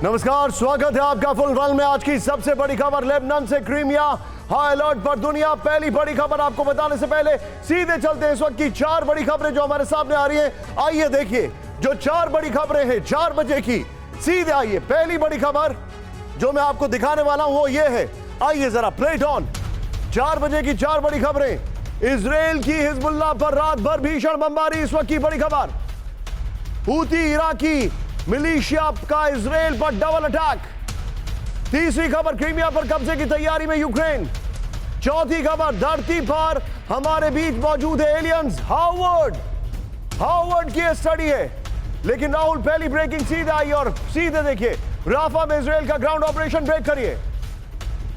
नमस्कार, स्वागत है आपका फुल रन में। आज की सबसे बड़ी खबर लेबनान से क्रीमिया हाई अलर्ट पर दुनिया। पहली बड़ी खबर आपको बताने से पहले सीधे चलते हैं इस वक्त की 4 बड़ी खबरें जो हमारे सामने आ रही हैं। आइए देखिए जो 4 बड़ी खबरें हैं 4 बजे की। सीधे आइए, पहली बड़ी खबर जो मैं आपको दिखाने वाला हूं वो ये है। आइए जरा प्ले इट ऑन। 4 बजे की 4 बड़ी खबरें। इजराइल की हिजबुल्लाह पर रात भर भीषण बमबारी, इस वक्त की बड़ी खबर। हूती इराकी मिलिशिया का इजराइल पर डबल अटैक। तीसरी खबर, क्रीमिया पर कब्जे की तैयारी में यूक्रेन। चौथी खबर, धरती पर हमारे बीच मौजूद है एलियंस। हार्वर्ड की स्टडी है। लेकिन राहुल, पहली ब्रेकिंग सीधे आई और सीधे देखिए, राफा में इजराइल का ग्राउंड ऑपरेशन ब्रेक करिए।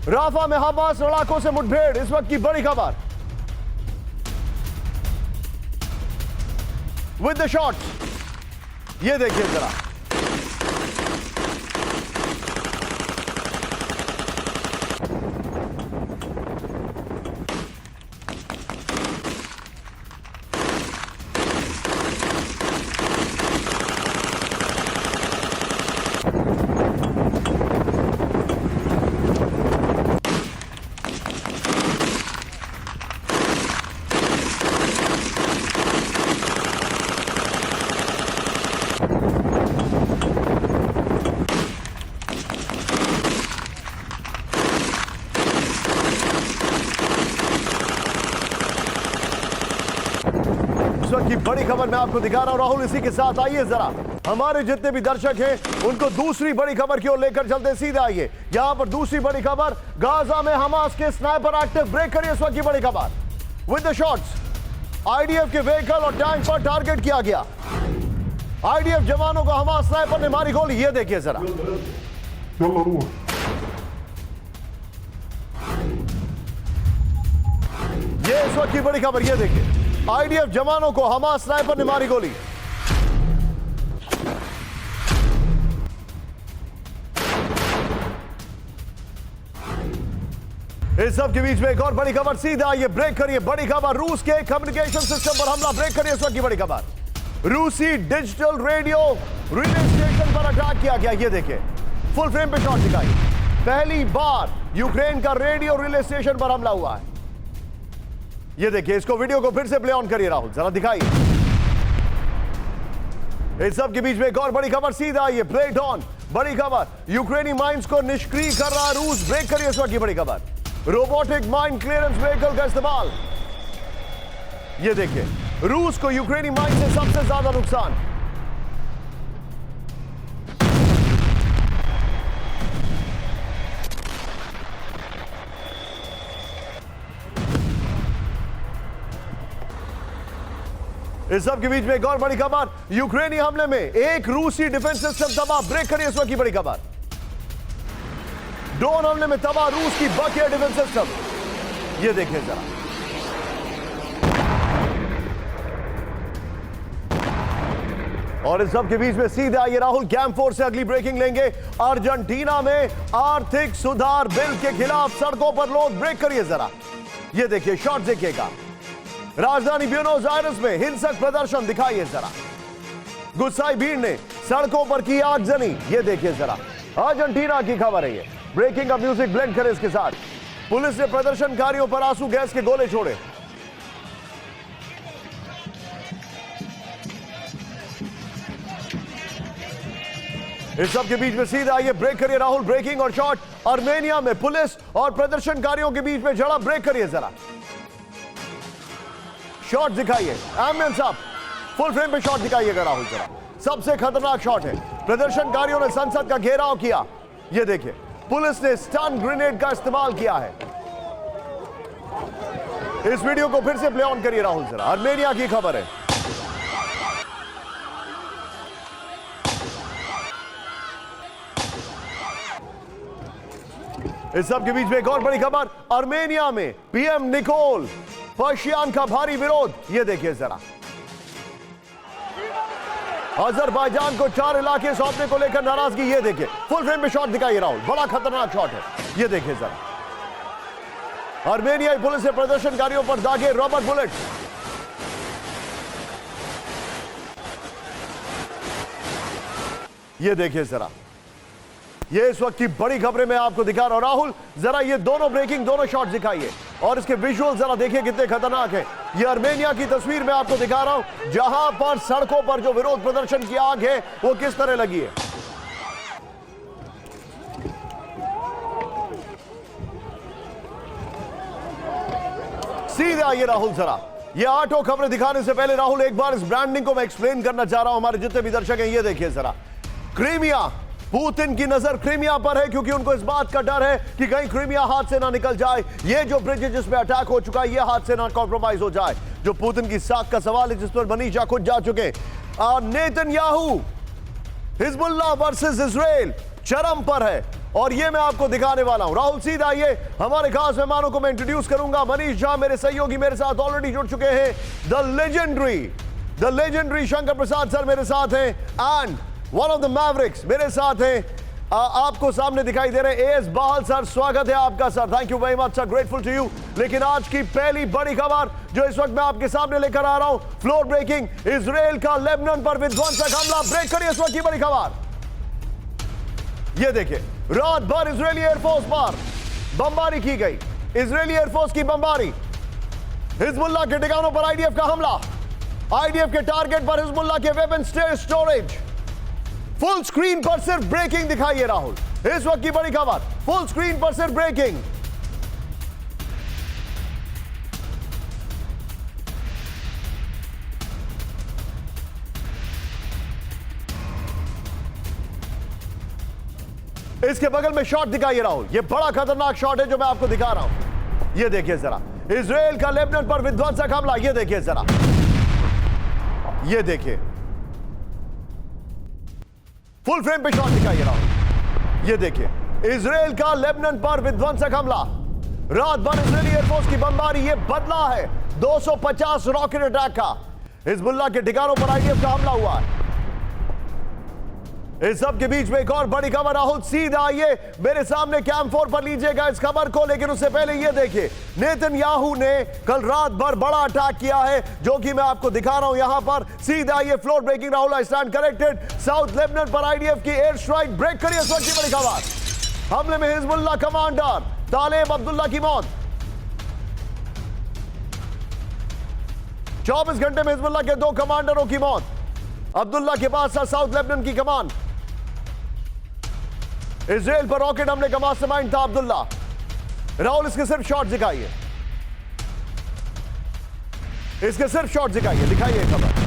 राफा में हमास लड़ाकों से मुठभेड़, इस वक्त की बड़ी खबर। विद द शॉट, ये देखिए जरा। की बड़ी खबर मैं आपको दिखा रहा हूं राहुल। इसी के साथ आइए जरा हमारे जितने भी दर्शक हैं उनको दूसरी बड़ी खबर की ओर लेकर चलते। सीधे आइए, यहां पर दूसरी बड़ी खबर। गाजा में हमास के स्नाइपर एक्टिव, ब्रेक करिए इस वक्त की बड़ी खबर। विद द शॉट्स, आईडीएफ के व्हीकल और टैंक पर टारगेट किया गया। आईडीएफ जवानों को हमास स्नाइपर ने मारी गोली, ये देखिए जरा। ये इस वक्त की बड़ी खबर, ये देखिए, आईडीएफ जवानों को हमास स्नाइपर ने मारी गोली। इस सब के बीच में एक और बड़ी खबर। सीधा आइए, ब्रेक करिए, बड़ी खबर। रूस के कम्युनिकेशन सिस्टम पर हमला, ब्रेक करिए इस वक्त की बड़ी खबर। रूसी डिजिटल रेडियो रिले स्टेशन पर अटैक किया गया, ये देखिए, फुल फ्रेम पे शॉट दिखाई। पहली बार यूक्रेन का रेडियो रिले स्टेशन पर हमला हुआ है, ये देखिए। इसको वीडियो को फिर से प्ले ऑन करिए राहुल, जरा दिखाइए। इस सब के बीच में एक और बड़ी खबर। सीधा आइए, प्ले इट ऑन, बड़ी खबर। यूक्रेनी माइंस को निष्क्रिय कर रहा रूस, ब्रेक करिए इस वक्त की बड़ी खबर। रोबोटिक माइन क्लियरेंस व्हीकल का इस्तेमाल, ये देखिए, रूस को यूक्रेनी माइन से सबसे ज्यादा नुकसान। इस सब के बीच में एक और बड़ी खबर। यूक्रेनी हमले में एक रूसी डिफेंस सिस्टम तबाह, ब्रेक करिए इस वक्त की बड़ी खबर। ड्रोन हमले में तबाह रूस की बकेट डिफेंस सिस्टम, ये देखिए जरा। और इस सब के बीच में सीधे आइए राहुल, कैंप फोर्स से अगली ब्रेकिंग लेंगे। अर्जेंटीना में आर्थिक सुधार बिल के खिलाफ सड़कों पर लोग, ब्रेक करिए जरा, ये देखिए, शॉट देखिएगा। राजधानी ब्यूनोस आयर्स में हिंसक प्रदर्शन, दिखाइए जरा। गुस्साई भीड़ ने सड़कों पर की आगजनी, ये देखिए जरा। अर्जेंटीना की खबर है ये। ब्रेकिंग का म्यूजिक ब्लेंड करें इसके साथ। पुलिस ने प्रदर्शनकारियों पर आंसू गैस के गोले छोड़े। इस सब के बीच में सीधा आइए, ब्रेक करिए राहुल, ब्रेकिंग और शॉट। आर्मेनिया में पुलिस और प्रदर्शनकारियों के बीच में झड़प, ब्रेक करिए जरा। शॉट दिखाइए, एम्बियंस अप, फुल फ्रेम पे शॉट दिखाइएगा राहुल जरा। सबसे खतरनाक शॉट है। प्रदर्शनकारियों ने संसद का घेराव किया, ये देखिए, पुलिस ने स्टन ग्रेनेड का इस्तेमाल किया है। इस वीडियो को फिर से प्ले ऑन करिए राहुल जरा। आर्मेनिया की खबर है। इस सब के बीच में एक और बड़ी खबर। आर्मेनिया में पीएम निकोल पाशियान का भारी विरोध, ये देखिए जरा। अजरबैजान को 4 इलाके सौंपने को लेकर नाराजगी, ये देखिए, फुल फ्रेम में शॉट दिखाइए राहुल, बड़ा खतरनाक शॉट है, ये देखिए जरा। आर्मेनियाई पुलिस ने प्रदर्शनकारियों पर दागे रबर बुलेट। ये देखिए जरा, ये इस वक्त की बड़ी खबरें मैं आपको दिखा रहा हूं। राहुल जरा ये दोनों ब्रेकिंग दोनों शॉट दिखाइए और इसके विजुअल जरा देखिए कितने खतरनाक हैं। ये आर्मेनिया की तस्वीर मैं आपको दिखा रहा हूं जहां पर सड़कों पर जो विरोध प्रदर्शन की आग है वो किस तरह लगी है। सीधे आइए राहुल जरा ये 8 खबरें दिखाने से पहले राहुल एक बार इस ब्रांडिंग को मैं एक्सप्लेन करना चाह रहा हूं हमारे जितने भी दर्शक हैं। ये देखिए जरा क्रीमिया, पुतिन की नजर क्रीमिया पर है क्योंकि उनको इस बात का डर है कि कहीं क्रीमिया हाथ से ना निकल जाए। ये जो ब्रिज है जिसमें अटैक हो चुका है ये हाथ से ना कॉम्प्रोमाइज हो जाए। जो पुतिन की साख का सवाल है जिस पर मनीषा खुद जा चुके। नेतन्याहू हिजबुल्लाह वर्सेस इजराइल चरम पर है और ये मैं आपको दिखाने वाला हूं। राहुल सीधा आइए हमारे खास मेहमानों को मैं इंट्रोड्यूस करूंगा। मनीष झा मेरे सहयोगी मेरे साथ ऑलरेडी जुड़ चुके हैं। The legendary Shankar Prasad sir मेरे साथ हैं and one of the Mavericks मेरे साथ हैं। आपको सामने दिखाई दे रहे एएस बाहल सर, स्वागत है आपका sir. Thank you very much sir, grateful to you. लेकिन आज की पहली बड़ी खबर जो इस वक्त मैं आपके सामने लेकर आ रहा हूं, फ्लोर ब्रेकिंग, इजराइल का लेबनान पर विध्वंसक हमला। ब्रेक करिए इस वक्त की बड़ी खबर। ये देखिए रात भर इजरायली एयरफोर्स पर बमबारी की गई। इजरायली एयरफोर्स की बमबारी, हिजबुल्लाह के ठिकानों पर आईडीएफ का हमला, आईडीएफ के टारगेट पर हिजबुल्लाह के वेपन स्टोरेज। फुल स्क्रीन पर सिर्फ ब्रेकिंग दिखाइए राहुल, इस वक्त की बड़ी खबर फुल स्क्रीन पर सिर्फ ब्रेकिंग। इसके बगल में शॉट दिखाइए राहुल, ये बड़ा खतरनाक शॉट है जो मैं आपको दिखा रहा हूं। ये देखिए जरा इजराइल का लेबनान पर विध्वंसक हमला। ये देखिए जरा, ये देखिए फुल फ्रेम पे शॉट दिखाइए राहुल। ये देखिए इजराइल का लेबनान पर विध्वंसक हमला, रात भर इजरायली एयरफोर्स की बमबारी। ये बदला है 250 रॉकेट अटैक का। हिजबुल्लाह के ठिकानों पर आईडीएफ का हमला हुआ है। इस सब के बीच में एक और बड़ी खबर। राहुल सीधा आइए मेरे सामने कैम 4 पर लीजिएगा इस खबर को। लेकिन उससे पहले ये देखिए नेतन्याहू ने कल रात भर बड़ा अटैक किया है जो कि मैं आपको दिखा रहा हूं यहां पर। सीधा आइए floor breaking Rahul, I stand corrected. South Lebanon पर आईडीएफ की एयर स्ट्राइक। ब्रेक करिए इस वक्त की बड़ी खबर। हमले में हिजबुल्लाह कमांडर तालेब अब्दुल्ला की मौत। 24 घंटे में हिजबुल्लाह के 2 कमांडरों की मौत। अब्दुल्ला के पास था साउथ लेबनान की कमान। इजराइल पर रॉकेट हमले का मास्टरमाइंड था अब्दुल्ला। राहुल इसके सिर्फ शॉट दिखाइए, इसके सिर्फ शॉट दिखाइए, दिखाइए खबर।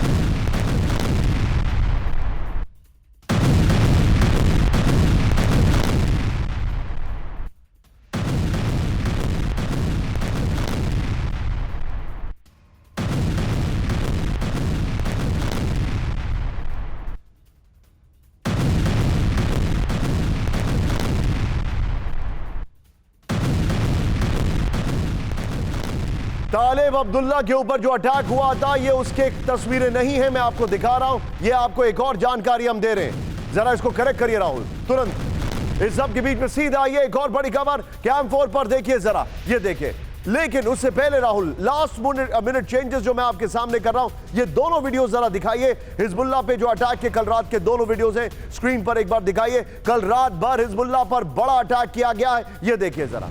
तालेब अब्दुल्ला के ऊपर जो अटैक हुआ था ये उसके तस्वीरें नहीं है, मैं आपको दिखा रहा हूं। ये आपको एक और जानकारी हम दे रहे हैं, जरा इसको करेक्ट करिए राहुल तुरंत। इस सब के बीच में सीधा आइए एक और बड़ी खबर कैम 4 पर देखिए जरा, ये देखिए। लेकिन उससे पहले राहुल लास्ट मिनट चेंजेस जो मैं आपके सामने कर रहा हूं, ये दोनों वीडियोस जरा दिखाइए। हिजबुल्लाह पे जो अटैक के कल रात के दोनों वीडियोस हैं स्क्रीन पर एक बार दिखाइए। कल रात भर हिजबुल्लाह पर बड़ा अटैक किया गया है, ये देखिए जरा।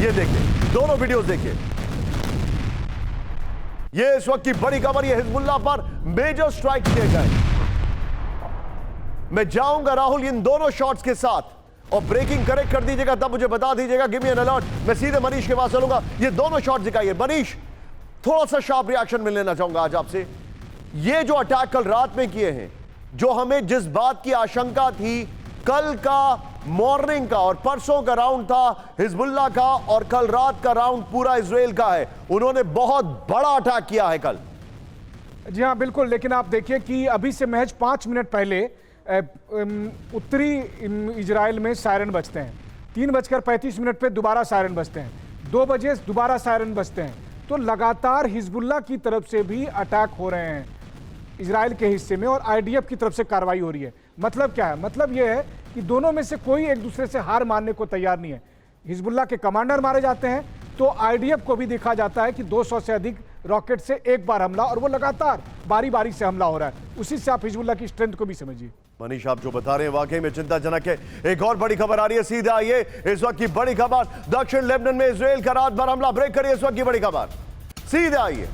ये देखिए दोनों वीडियोस देखिए। ये इस वक्त की बड़ी खबर, ये हिजबुल्लाह पर मेजर स्ट्राइक किए गए। मैं जाऊंगा राहुल इन दोनों शॉट्स के साथ और ब्रेकिंग करेक्ट कर दीजिएगा, तब मुझे बता दीजिएगा, गिव मी एन अलर्ट। मैं सीधे मनीष के पास चलूंगा। ये दोनों शॉट्स दिखाइए। मनीष थोड़ा सा शार्प रिएक्शन मिल लेना चाहूंगा आज आपसे। ये जो अटैक कल रात में किए हैं, जो हमें जिस बात की आशंका थी, कल का मॉर्निंग का और परसों का राउंड था हिजबुल्लाह का और कल रात का राउंड पूरा इजराइल का है। उन्होंने बहुत बड़ा अटैक किया है कल। जी हाँ बिल्कुल, लेकिन आप देखिए कि अभी से महज 5 मिनट पहले उत्तरी इजराइल में सायरन बजते हैं। 3:35 पे दोबारा सायरन बजते हैं। 2 बजे दोबारा सायरन बजते हैं। तो लगातार हिजबुल्लाह की तरफ से भी अटैक हो रहे हैं इजराइल के हिस्से में और आईडीएफ की तरफ से कार्रवाई हो रही है। मतलब क्या है? मतलब यह है कि दोनों में से कोई एक दूसरे से हार मानने को तैयार नहीं है। हिजबुल्लाह के कमांडर मारे जाते हैं तो आईडीएफ को भी देखा जाता है कि 200 से अधिक रॉकेट से एक बार हमला, और वो लगातार बारी बारी से हमला हो रहा है। उसी से आप हिजबुल्लाह की स्ट्रेंथ को भी समझिए। मनीष, आप जो बता रहे हैं वाकई में चिंताजनक है। एक और बड़ी खबर आ रही है, सीधे आइए इस वक्त की बड़ी खबर। दक्षिण लेबनान में इजराइल का रात भर हमला। ब्रेक करिए इस वक्त की बड़ी खबर, सीधे आइए।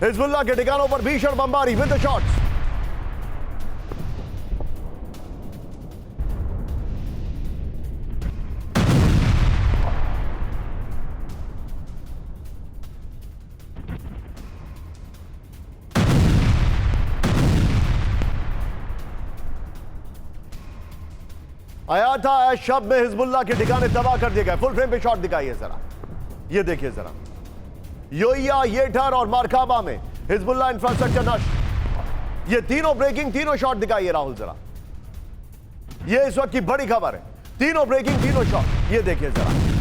हिजबुल्लाह के ठिकानों पर भीषण बमबारी विद शॉट्स। आया था शब में हिजबुल्लाह के ठिकाने तबाह कर दिए गए। फुल फ्रेम पे शॉट दिखाइए जरा, ये देखिए जरा। योया, येठर और मारकाबा में हिजबुल्लाह इंफ्रास्ट्रक्चर नष्ट। ये तीनों ब्रेकिंग, तीनों शॉट दिखाइए राहुल जरा। ये इस वक्त की बड़ी खबर है, तीनों ब्रेकिंग, तीनों शॉट, ये देखिए जरा।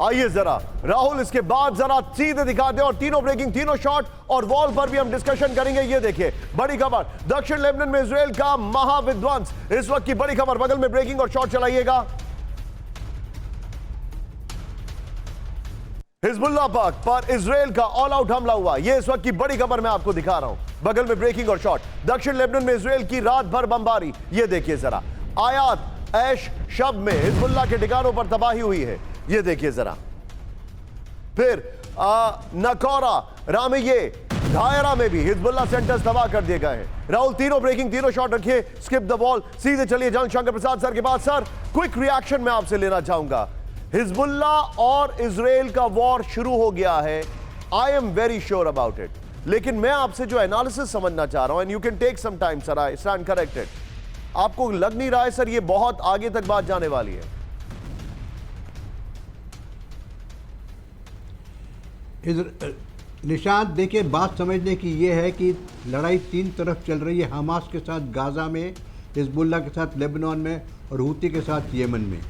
आइए जरा राहुल, इसके बाद जरा सीधे दिखा दे, और तीनों ब्रेकिंग, तीनों शॉट, और वॉल पर भी हम डिस्कशन करेंगे। ये देखिए बड़ी खबर, दक्षिण लेबनान में इजराइल का महाविध्वंस। इस वक्त की बड़ी खबर, बगल में ब्रेकिंग और शॉट चलाइएगा। हिजबुल्लाह पर इजराइल का ऑल आउट हमला हुआ। ये इस वक्त की बड़ी खबर मैं आपको दिखा रहा हूं, बगल में ब्रेकिंग और शॉट। दक्षिण लेबनान में इजराइल की रात भर बमबारी। ये देखिए जरा। आयात ऐश शब में हिजबुल्लाह के ठिकानों पर तबाही हुई है। ये देखिए जरा। फिर नकोरा, रामिये, दायरा में भी हिजबुल्लाह सेंटर्स तबाह कर दिए गए हैं। राहुल, तीनों ब्रेकिंग, तीनों शॉट रखिए। स्किप द बॉल, सीधे चलिए जन शंकर प्रसाद सर के पास। सर, क्विक रिएक्शन मैं आपसे लेना चाहूंगा। हिजबुल्लाह और इजराइल का वॉर शुरू हो गया है, I am very sure about it, लेकिन मैं आपसे जो एनालिसिस समझना चाह रहा हूं, and you can take some time sir, I stand corrected. आपको लग नहीं रहा है सर ये बहुत आगे तक बात जाने वाली है? निशांत, देखिए, बात समझने की ये है कि लड़ाई तीन तरफ चल रही है। हमास के साथ गाज़ा में, हिजबुल्लाह के साथ लेबनान में, और हूती के साथ यमन में।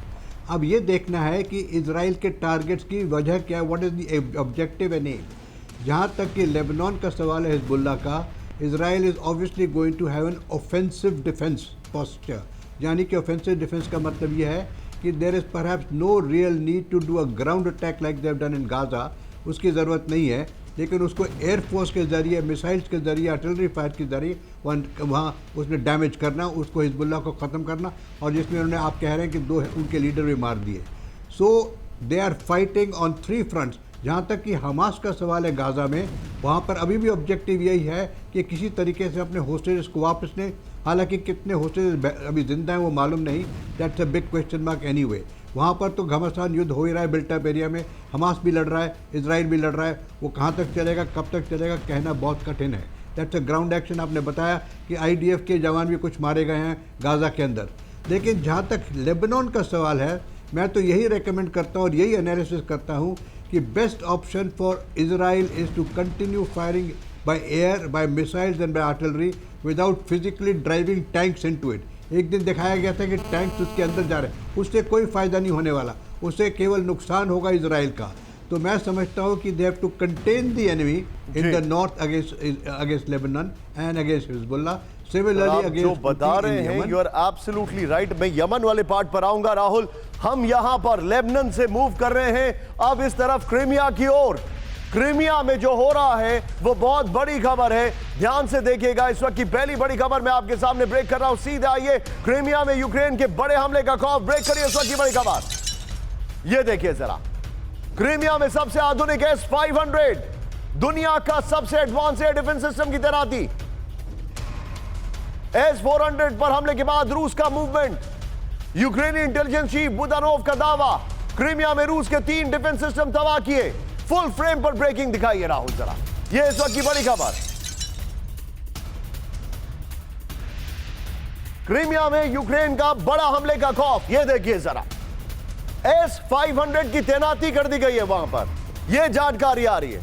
अब ये देखना है कि इजराइल के टारगेट्स की वजह क्या है, what is the objective and aim. जहाँ तक कि लेबनान का सवाल है हिजबुल्लाह का, Israel is obviously going to have an offensive defence posture. यानी कि ऑफेंसिव डिफेंस का मतलब ये है कि there is perhaps no real need to do a ground attack like they have done in Gaza. उसकी ज़रूरत नहीं है, लेकिन उसको एयरफोर्स के ज़रिए, मिसाइल्स के ज़रिए, आर्टिलरी फायर के ज़रिए वहाँ उसमें डैमेज करना, उसको हिजबुल्लाह को ख़त्म करना। और जिसमें उन्होंने, आप कह रहे हैं कि दो उनके लीडर भी मार दिए। So they are fighting on three fronts. जहाँ तक कि हमास का सवाल है गाज़ा में, वहाँ पर अभी भी ऑब्जेक्टिव यही है कि किसी तरीके से अपने होस्टेजेस को वापस लें। हालांकि कितने होस्टेजेस अभी जिंदा हैं वो मालूम नहीं, that's a big question mark anyway. वहाँ पर तो घमासान युद्ध हो ही रहा है बिल्टअप एरिया में। हमास भी लड़ रहा है, इजराइल भी लड़ रहा है। वो कहाँ तक चलेगा, कब तक चलेगा, कहना बहुत कठिन है। That's a ground action. आपने बताया कि IDF के जवान भी कुछ मारे गए हैं गाज़ा के अंदर। लेकिन जहाँ तक लेबनान का सवाल है, मैं तो यही रेकमेंड करता हूँ और यही एनालिसिस करता हूँ कि best option for Israel is to continue firing by air, by missiles and by artillery without physically driving tanks into it. एक दिन दिखाया गया था कि टैंक्स उसके अंदर जा रहे हैं, उससे कोई फ़ायदा नहीं होने वाला, उससे केवल नुकसान होगा इजराइल का। तो मैं समझता हूँ कि they have to contain the enemy in the north against Lebanon and against Hezbollah. आप जो बता रहे हैं, यू आर एब्सोल्युटली राइट। मैं यमन वाले पार्ट पर आऊंगा राहुल। हम यहां पर लेबनान से मूव कर रहे हैं अब इस तरफ क्रीमिया की ओर। क्रीमिया में जो हो रहा है वो बहुत बड़ी खबर है, ध्यान से देखिएगा। इस वक्त की पहली बड़ी खबर मैं आपके सामने ब्रेक कर रहा हूं। सीधे आइए, क्रीमिया में यूक्रेन के बड़े हमले का खौफ। ब्रेक करिए इस वक्त की बड़ी खबर, ये देखिए जरा। क्रीमिया में सबसे आधुनिक S-500, दुनिया का सबसे एडवांस एयर डिफेंस सिस्टम की तैनाती। S-400 पर हमले के बाद रूस का मूवमेंट। यूक्रेनी इंटेलिजेंस चीफ बुदानोव का दावा, क्रीमिया में रूस के 3 डिफेंस सिस्टम तबाह किए। फुल फ्रेम पर ब्रेकिंग दिखाइए राहुल जरा, ये इस वक्त की बड़ी खबर। क्रीमिया में यूक्रेन का बड़ा हमले का खौफ, ये देखिए जरा। S-500 की तैनाती कर दी गई है वहां पर, यह जानकारी आ रही है।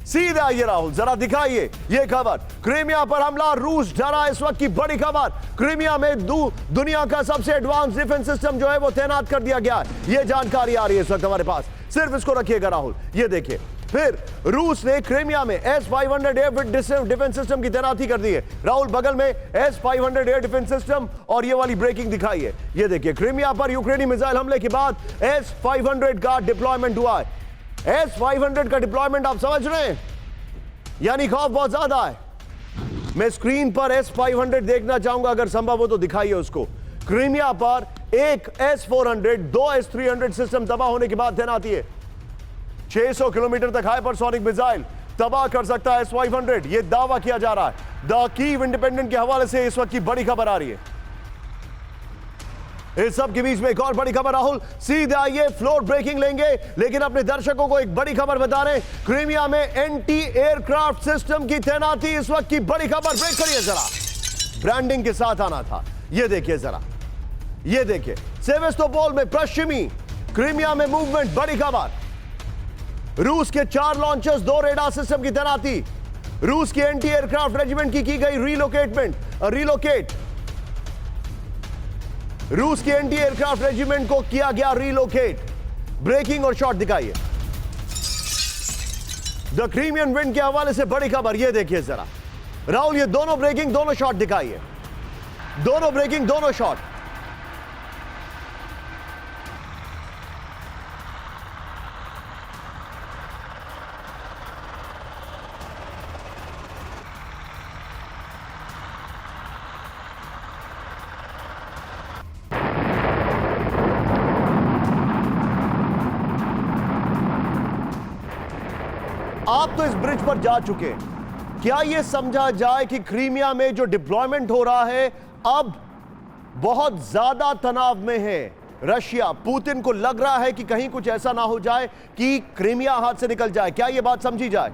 सीधे आइए राहुल, जरा दिखाइए यह खबर। क्रीमिया पर हमला, रूस डरा। इस वक्त की बड़ी खबर, क्रीमिया में दुनिया का सबसे एडवांस डिफेंस सिस्टम जो है वो तैनात कर दिया गया है। यह जानकारी आ रही है इस वक्त हमारे पास। सिर्फ इसको रखिएगा राहुल, ये देखिए। फिर रूस ने क्रीमिया में S-500 एयर डिफेंस सिस्टम की तैनाती कर दी है। राहुल बगल में S-500 एयर डिफेंस सिस्टम और ये वाली ब्रेकिंग दिखाई है। ये देखिए क्रीमिया पर यूक्रेनी मिसाइल हमले के बाद S-500 का डिप्लॉयमेंट हुआ है। S-500 का डिप्लॉयमेंट आप समझ रहे हैं, यानी खौफ बहुत ज्यादा है। मैं स्क्रीन पर S-500 देखना चाहूंगा, अगर संभव हो तो दिखाइए उसको। क्रीमिया पर एक S-400, 2 S-300 सिस्टम तबाह होने के बाद तैनाती है। 600 किलोमीटर तक हाइपरसोनिक मिसाइल तबाह कर सकता है S-500, यह दावा किया जा रहा है। द कीव इंडिपेंडेंट के हवाले से इस वक्त की बड़ी खबर आ रही है। इस सब के बीच में एक और बड़ी खबर राहुल, सीधे आइए फ्लोर ब्रेकिंग लेंगे, लेकिन अपने दर्शकों को एक बड़ी खबर बता रहे हैं। क्रीमिया में एंटी एयरक्राफ्ट सिस्टम की तैनाती इस वक्त की बड़ी खबर। ब्रेक करिए जरा, ब्रांडिंग के साथ आना था। ये देखिए जरा, ये देखिए सेवेस्तोपोल में पश्चिमी क्रीमिया में मूवमेंट। बड़ी खबर, रूस के 4 लॉन्चर्स, 2 रेडार सिस्टम की तैनाती। रूस की एंटी एयरक्राफ्ट रेजिमेंट की गई रिलोकेट। रूस की एंटी एयरक्राफ्ट रेजिमेंट को किया गया रिलोकेट। ब्रेकिंग और शॉट दिखाइए। द क्रीमियन विंड के हवाले से बड़ी खबर, यह देखिए जरा राहुल, ये दोनों ब्रेकिंग, दोनों शॉट दिखाइए। दोनों ब्रेकिंग, दोनों शॉट। आप तो इस ब्रिज पर जा चुके हैं, क्या यह समझा जाए कि क्रीमिया में जो डिप्लॉयमेंट हो रहा है अब बहुत ज्यादा तनाव में है रशिया? पुतिन को लग रहा है कि कहीं कुछ ऐसा ना हो जाए कि क्रीमिया हाथ से निकल जाए, क्या यह बात समझी जाए?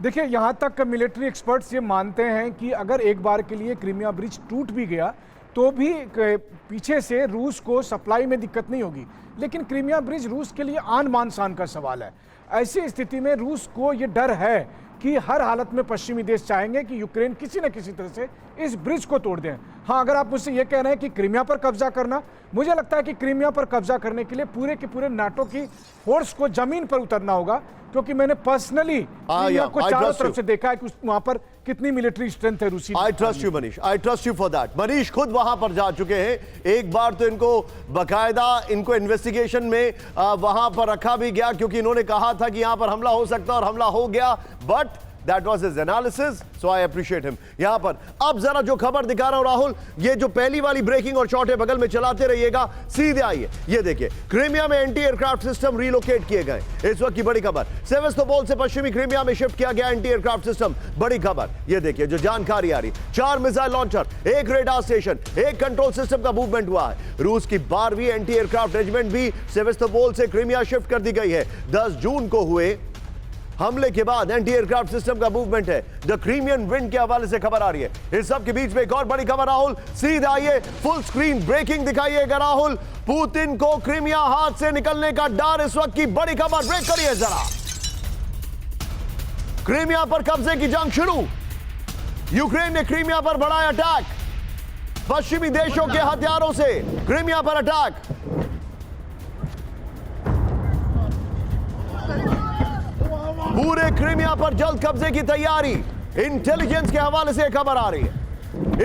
देखिए, यहां तक मिलिट्री एक्सपर्ट्स ये मानते हैं कि अगर एक बार के लिए क्रीमिया ब्रिज टूट भी गया तो भी पीछे से रूस को सप्लाई में दिक्कत नहीं होगी, लेकिन क्रीमिया ब्रिज रूस के लिए आन बान शान का सवाल है। ऐसी स्थिति में रूस को ये डर है कि हर हालत में पश्चिमी देश चाहेंगे कि यूक्रेन किसी न किसी तरह से इस ब्रिज को तोड़ दें। हाँ, अगर आप मुझसे ये कह रहे हैं कि क्रीमिया पर कब्जा करना, मुझे लगता है कि क्रीमिया पर कब्जा करने के लिए पूरे के पूरे नाटो की फोर्स को जमीन पर उतरना होगा, क्योंकि मैंने पर्सनली क्रीमिया को चारों तरफ से देखा है कि वहां पर कितनी मिलिट्री स्ट्रेंथ है रूसी। I trust you Manish, I trust you for that. Manish खुद वहां पर जा चुके हैं। एक बार तो इनको बकायदा इन्वेस्टिगेशन में वहां पर रखा भी गया, क्योंकि इन्होंने कहा था कि यहां पर हमला हो सकता है और हमला हो गया, but That was his analysis, so I appreciate him. यहां पर अब जरा जो खबर दिखा रहा हूं राहुल, ये जो पहली वाली ब्रेकिंग और शॉट है, बगल में चलाते रहिएगा, सीधे आइए। ये देखिए क्रीमिया में एंटी एयरक्राफ्ट सिस्टम रिलोकेट किए गए, इस वक्त की बड़ी खबर। सेवेस्तोपोल से पश्चिमी क्रीमिया में शिफ्ट किया गया एंटी एयरक्राफ्ट सिस्टम। बड़ी खबर, ये देखिए जो जानकारी आ रही, 4 missile launcher, 1 radar station, 1 control system का मूवमेंट हुआ है। रूस की 12वीं एंटी एयरक्राफ्ट रेजिमेंट भी सेवेस्तोपोल से क्रीमिया शिफ्ट कर दी गई है। 10 जून को हुए हमले के बाद एंटी एयरक्राफ्ट सिस्टम का मूवमेंट है। द क्रीमियन विंड के हवाले से खबर आ रही है। इस सब के बीच में एक और बड़ी खबर राहुल, सीधे आइए, फुल स्क्रीन ब्रेकिंग दिखाइएगा राहुल। पुतिन को क्रीमिया हाथ से निकलने का डर, इस वक्त की बड़ी खबर। ब्रेक करिए जरा। क्रीमिया पर कब्जे की जंग शुरू। यूक्रेन ने क्रीमिया पर बढ़ाया अटैक। पश्चिमी देशों के हथियारों से क्रीमिया पर अटैक। पूरे क्रीमिया पर जल्द कब्जे की तैयारी। इंटेलिजेंस के हवाले से खबर आ रही है।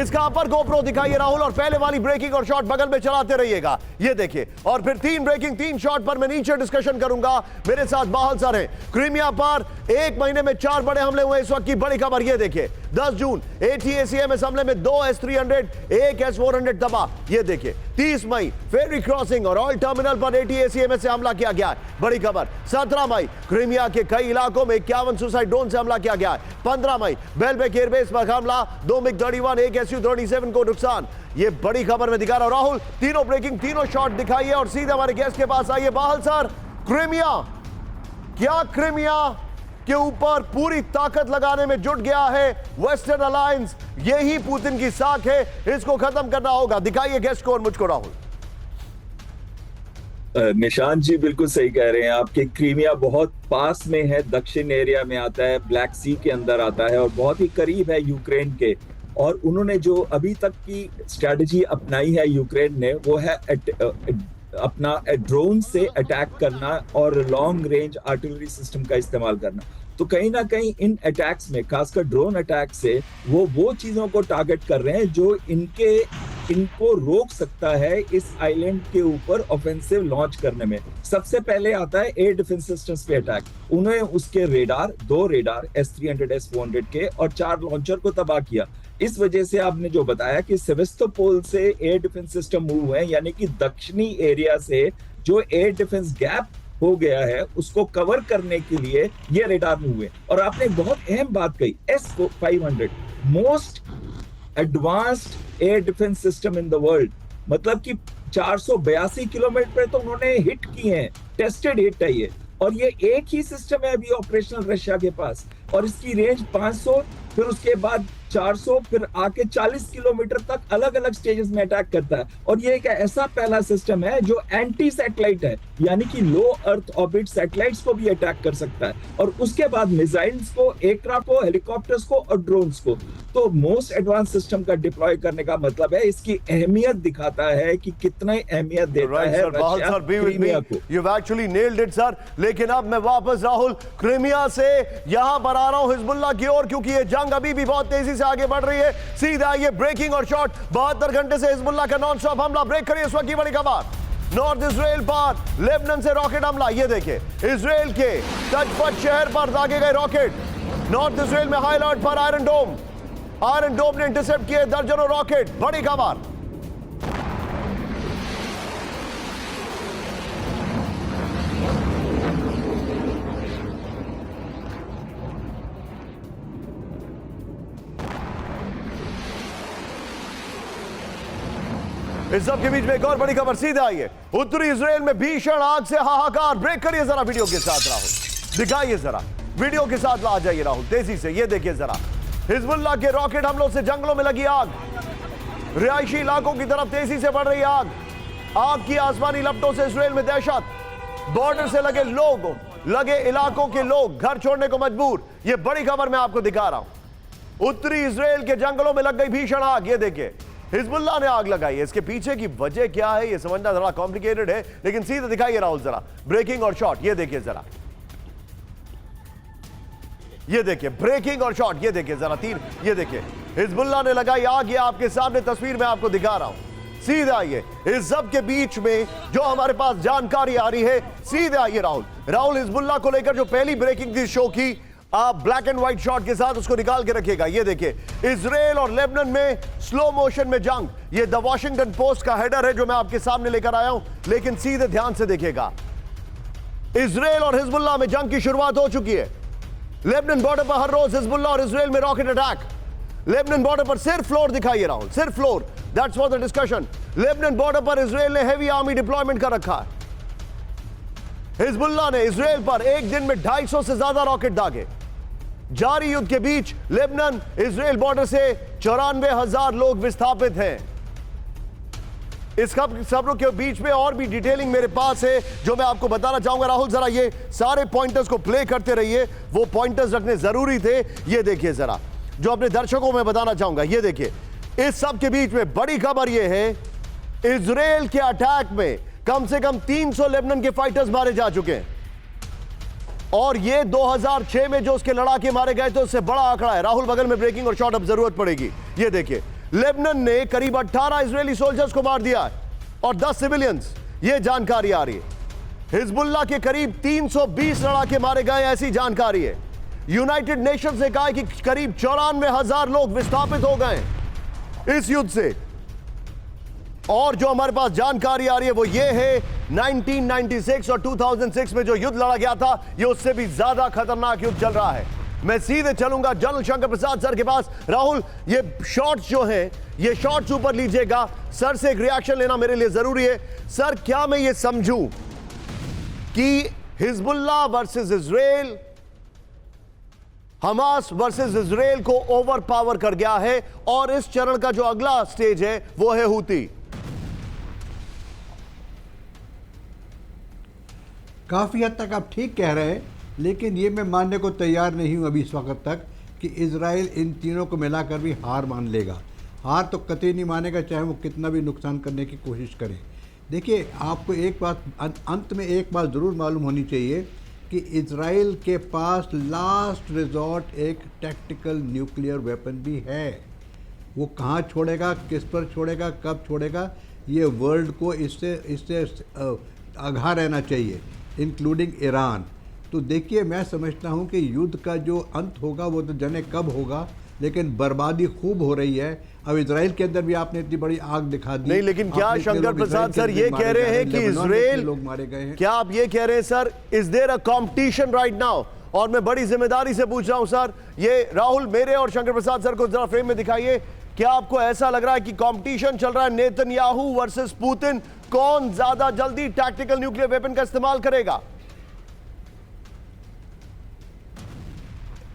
इसका अपर गोप्रो दिखाइए राहुल, और पहले वाली ब्रेकिंग और शॉट बगल में चलाते रहिएगा। ये देखिए, और फिर 3 ब्रेकिंग 3 शॉट पर मैं नीचे डिस्कशन करूंगा। मेरे साथ बाहल सर हैं। क्रीमिया पर 1 महीने में 4 बड़े हमले हुए, इस वक्त की बड़ी खबर। ये देखिए 10 जून ATACMS हमले में 2 S-300, 1 S-400 तबाह। ये देखिए 30 मई फेरी क्रॉसिंग और ऑयल टर्मिनल पर ATACMS से हमला किया गया है। बड़ी खबर 17 मई क्रीमिया के कई इलाकों में 51 सुसाइड ड्रोन से हमला किया गया है। 15 मई बेलबेक एयरबेस पर हमला, 2 MiG-31, 1 Su-37 को नुकसान। ये बड़ी खबर में दिखा रहा हूं राहुल। तीनों ब्रेकिंग, तीनों शॉट दिखाइए और सीधे हमारे गेस्ट के पास आइए। बाहल सर, क्रीमिया, क्या क्रीमिया के ऊपर पूरी ताकत लगाने में जुट गया है वेस्टर्न अलायंस? यही पुतिन की साख है, इसको खत्म करना होगा। दिखाइए गेस्ट को और मुझको राहुल। निशांत जी बिल्कुल सही कह रहे हैं आपके। क्रीमिया बहुत पास में है, दक्षिण एरिया में आता है, ब्लैक सी के अंदर आता है और बहुत ही करीब है यूक्रेन के। और उन्होंने जो अभी तक की स्ट्रेटजी अपनाई है यूक्रेन ने, वो है अपना ड्रोन से अटैक करना और लॉन्ग रेंज आर्टिलरी सिस्टम का इस्तेमाल करना। तो कहीं ना कहीं इन अटैक्स में, खासकर ड्रोन अटैक से, वो चीजों को टारगेट कर रहे हैं जो इनको रोक सकता है इस आइलैंड के ऊपर ऑफेंसिव लॉन्च करने में। सबसे पहले आता है एयर डिफेंस सिस्टम्स पे अटैक। उन्होंने उसके दो रेडार S-300 S-400 के और 4 लॉन्चर को तबाह किया। इस वजह से आपने जो बताया कि सेवेस्तोपोल से एयर डिफेंस सिस्टम मूव हुए, यानी कि दक्षिणी एरिया से जो एयर डिफेंस गैप हो गया है उसको कवर करने के लिए ये रेडार मूव हुए। और आपने एक बहुत अहम बात कही, S-500 most advanced air defence system in the world, मतलब कि 482 किलोमीटर पे तो उन्होंने हिट किए हैं, टेस्टेड हिट है ये। और ये एक ही सिस्टम है अभी ऑपरेशनल रशिया के पास, और इसकी रेंज 500, फिर उसके बाद 400, फिर आके 40 किलोमीटर तक अलग अलग स्टेजेस में अटैक करता है। और ये एक ऐसा पहला सिस्टम है जो एंटी सैटेलाइट है, यानी कि लो अर्थ ऑर्बिट सैटेलाइट्स को भी अटैक कर सकता है, और उसके बाद मिसाइल्स को, एयरक्राफ्ट को, हेलीकॉप्टर्स को और ड्रोन्स को। तो मोस्ट एडवांस सिस्टम का डिप्लॉय करने का मतलब है, इसकी अहमियत दिखाता है कि कितना अहमियत देता है रशिया क्रीमिया को। You've actually nailed it, sir. लेकिन अब मैं वापस राहुल क्रीमिया से यहां पर आ रहा हूं हिजबुल्लाह की ओर, क्योंकि ये जंग अभी भी बहुत तेजी से आगे बढ़ रही है। सीधा ये ब्रेकिंग और शॉट, 72 घंटे से हिजबुल्लाह का नॉन स्टॉप हमला। ब्रेक करिए इस वक्त की बड़ी खबर। नॉर्थ इजराइल पर लेबनान से रॉकेट हमला। ये देखिए इजराइल के तटपट शहर पर दागे गए रॉकेट। नॉर्थ इजराइल में हाई अलर्ट पर आयरन डोम ने इंटरसेप्ट किए दर्जनों रॉकेट। बड़ी खबर। इस सब के बीच में एक और बड़ी खबर सीधे आई है। उत्तरी इजराइल में भीषण आग से हाहाकार। ब्रेक करिए जरा वीडियो के साथ राहुल, दिखाइए जरा वीडियो के साथ आ जाइए राहुल तेजी से। ये देखिए जरा हिजबुल्लाह के रॉकेट हमलों से जंगलों में लगी आग, रिहायशी इलाकों की तरफ तेजी से बढ़ रही आग की आसमानी लपटों से इजराइल में दहशत। बॉर्डर से लगे इलाकों के लोग घर छोड़ने को मजबूर। ये बड़ी खबर मैं आपको दिखा रहा हूं। उत्तरी इजराइल के जंगलों में लग गई भीषण आग। ये देखिए हिजबुल्लाह ने आग लगाई है। इसके पीछे की वजह क्या है ये समझना जरा कॉम्प्लिकेटेड है, लेकिन सीधे दिखाइए राहुल जरा ब्रेकिंग और शॉट। ये देखिए जरा, ये देखिए ब्रेकिंग और शॉट। ये देखिए जरा ये देखिए हिजबुल्लाह ने लगाई आग। ये आपके सामने तस्वीर में आपको दिखा रहा हूं। सीधे आइए इस सब के बीच में जो हमारे पास जानकारी आ रही है, सीधे आइए राहुल हिजबुल्लाह को लेकर जो पहली ब्रेकिंग थी शो की, आप ब्लैक एंड व्हाइट शॉट के साथ उसको निकाल के रखिएगा। ये देखिए इजराइल और लेबनान में स्लो मोशन में जंग। ये द वॉशिंगटन पोस्ट का हेडर है जो मैं आपके सामने लेकर आया हूं, लेकिन सीधे ध्यान से देखिएगा इजराइल और हिजबुल्लाह में जंग की शुरुआत हो चुकी है। लेबनान बॉर्डर पर हर रोज हिजबुल्लाह और इजराइल में रॉकेट अटैक। लेबनान बॉर्डर पर सिर्फ फ्लोर दिखाइए राहुल, सिर्फ floor, that's for the discussion. Lebanon border पर इजराइल ने हेवी आर्मी डिप्लॉयमेंट कर रखा है। हिजबुल्लाह ने इजराइल पर एक दिन में 250 से ज्यादा रॉकेट दागे। जारी युद्ध के बीच लेबनान इजराइल बॉर्डर से 94,000 लोग विस्थापित हैं। इस खबरों के बीच में और भी डिटेलिंग मेरे पास है जो मैं आपको बताना चाहूंगा। राहुल जरा ये सारे पॉइंटर्स को प्ले करते रहिए, वो पॉइंटर्स रखने जरूरी थे। ये देखिए जरा जो अपने दर्शकों को मैं बताना चाहूंगा। ये देखिए इस सब के बीच में बड़ी खबर ये है, इजराइल के अटैक में कम से कम 300 लेबनान के फाइटर्स मारे जा चुके हैं, और ये 2006 में जो उसके लड़ाके मारे गए थे उससे बड़ा आंकड़ा है। राहुल बगल में ब्रेकिंग और शॉट अब जरूरत पड़ेगी। ये देखिए लेबनान ने करीब 18 इजरायली सोल्जर्स को मार दिया है और 10 सिविलियंस, ये जानकारी आ रही है। हिजबुल्लाह के करीब 320 लड़ाके मारे गए, ऐसी जानकारी है। यूनाइटेड नेशंस ने कहा है कि करीब 94,000 लोग विस्थापित हो गए इस युद्ध से। और जो हमारे पास जानकारी आ रही है वो ये है 1996 और 2006 में जो युद्ध लड़ा गया था, ये उससे भी ज्यादा खतरनाक युद्ध चल रहा है। मैं सीधे चलूंगा जनरल शंकर प्रसाद सर के पास। राहुल ये शॉट्स जो हैं, ये शॉट्स ऊपर लीजिएगा। सर से एक रिएक्शन लेना मेरे लिए जरूरी है। सर क्या मैं ये समझूं कि Hezbollah versus Israel, Hamas versus Israel को ओवर पावर कर गया है, और इस चरण का जो अगला स्टेज है वो है हूती? काफ़ी हद तक आप ठीक कह रहे हैं, लेकिन ये मैं मानने को तैयार नहीं हूँ अभी इस वक्त तक कि इजराइल इन तीनों को मिलाकर भी हार मान लेगा। हार तो कतई नहीं मानेगा, चाहे वो कितना भी नुकसान करने की कोशिश करे। देखिए, आपको एक बात अंत में एक बात ज़रूर मालूम होनी चाहिए कि इजराइल के पास लास्ट रिजॉर्ट एक टैक्टिकल न्यूक्लियर वेपन भी है। वो कहाँ छोड़ेगा, किस पर छोड़ेगा, कब छोड़ेगा, ये वर्ल्ड को इससे आगाह रहना चाहिए, इंक्लूडिंग ईरान। तो देखिए, मैं समझता हूँ कि युद्ध का जो अंत होगा वो तो जाने कब होगा, लेकिन बर्बादी खूब हो रही है। अब इजराइल के अंदर भी आपने इतनी बड़ी आग दिखा दी। नहीं, लेकिन क्या शंकर प्रसाद सर ये कह रहे हैं कि इजराइल, लोग मारे गए हैं। क्या आप ये कह रहे हैं sir, is there a competition right now? और मैं बड़ी जिम्मेदारी से पूछ रहा हूं सर, ये राहुल मेरे और शंकर प्रसाद सर को जरा फ्रेम में दिखाइए, क्या आपको ऐसा लग रहा है कि कंपटीशन चल रहा है नेतन्याहू वर्सेस पुतिन, कौन ज्यादा जल्दी टैक्टिकल न्यूक्लियर वेपन का इस्तेमाल करेगा?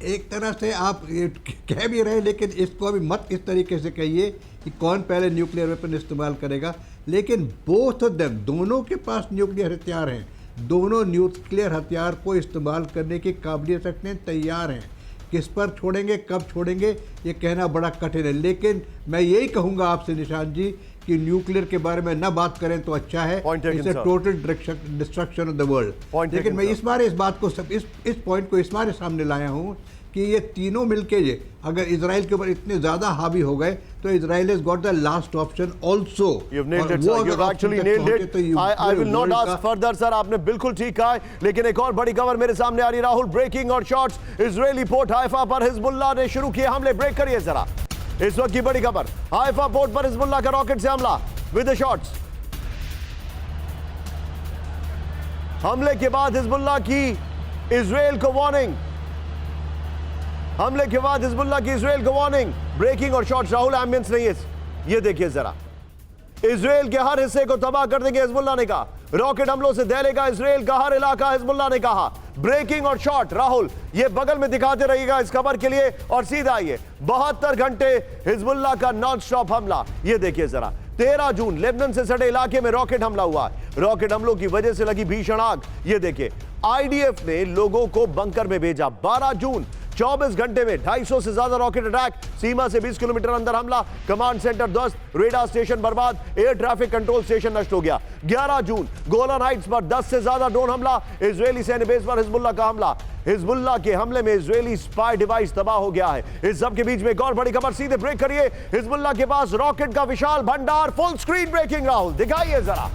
एक तरह से आप ये कह भी रहे, लेकिन इसको अभी मत इस तरीके से कहिए कि कौन पहले न्यूक्लियर वेपन इस्तेमाल करेगा। लेकिन बोथ ऑफ देम, दोनों के पास न्यूक्लियर हथियार हैं, दोनों न्यूक्लियर हथियार को इस्तेमाल करने की काबिलियत रखने तैयार हैं। किस पर छोड़ेंगे, कब छोड़ेंगे, ये कहना बड़ा कठिन है। लेकिन मैं यही कहूँगा आपसे निशांत जी कि न्यूक्लियर के बारे में ना बात करें तो अच्छा है, इससे total destruction of the world. लेकिन मैं इस बात को इस पॉइंट को इस बार सामने लाया हूँ कि ये तीनों मिलके अगर इजराइल के ऊपर इतने ज्यादा हावी हो गए तो Israel has got the last option also. You've nailed it, sir. You've actually nailed it. I will not ask further, sir. आपने बिल्कुल ठीक कहा है। लेकिन एक और बड़ी खबर मेरे सामने आ रही है राहुल, ब्रेकिंग और शॉट्स। इजरायली पोर्ट हाइफा पर हिजबुल्लाह ने शुरू किए हमले। ब्रेक करिए जरा, इस वक्त की बड़ी खबर, हाइफा पोर्ट पर हिजबुल्लाह का रॉकेट से हमला विद द शॉट्स। हमले के बाद हिजबुल्लाह की इजराइल को वार्निंग, हमले के बाद हिजबुल्लाह की इजराइल को वार्निंग। ब्रेकिंग और शॉट्स राहुल, एम्बियंस नहीं है, ये देखिए जरा, इजराइल के हर हिस्से को तबाह कर देंगे हिजबुल्लाह ने कहा, रॉकेट हमलों से दहलेगा इजराइल का हर इलाका, हिजबुल्लाह ने कहा। ब्रेकिंग और शॉट राहुल, ये बगल में दिखाते रहिएगा इस खबर के लिए। और सीधा आइए, 72 घंटे हिजबुल्लाह का नॉन स्टॉप हमला, ये देखिए जरा। 13 जून लेबनान से सटे इलाके में रॉकेट हमला हुआ, रॉकेट हमलों की वजह से लगी भीषण आग, ये देखिए। आईडीएफ ने लोगों को बंकर में भेजा। 12 जून 24 घंटे में 250 से ज्यादा रॉकेट अटैक, सीमा से 20 किलोमीटर अंदर हमला, कमांड सेंटर ध्वस्त, रेडार स्टेशन बर्बाद, एयर ट्रैफिक कंट्रोल स्टेशन नष्ट हो गया। 11 जून गोलान हाइट्स पर 10 से ज्यादा ड्रोन हमला, इजरायली सैन्य बेस पर हिजबुल्लाह का हमला। हिजबुल्लाह के हमले में इजरायली स्पाई डिवाइस तबाह हो गया है। इस सब के बीच में एक और बड़ी खबर, सीधे ब्रेक करिए। हिजबुल्लाह के पास रॉकेट का विशाल भंडार, फुल स्क्रीन ब्रेकिंग राहुल, दिखाइए जरा।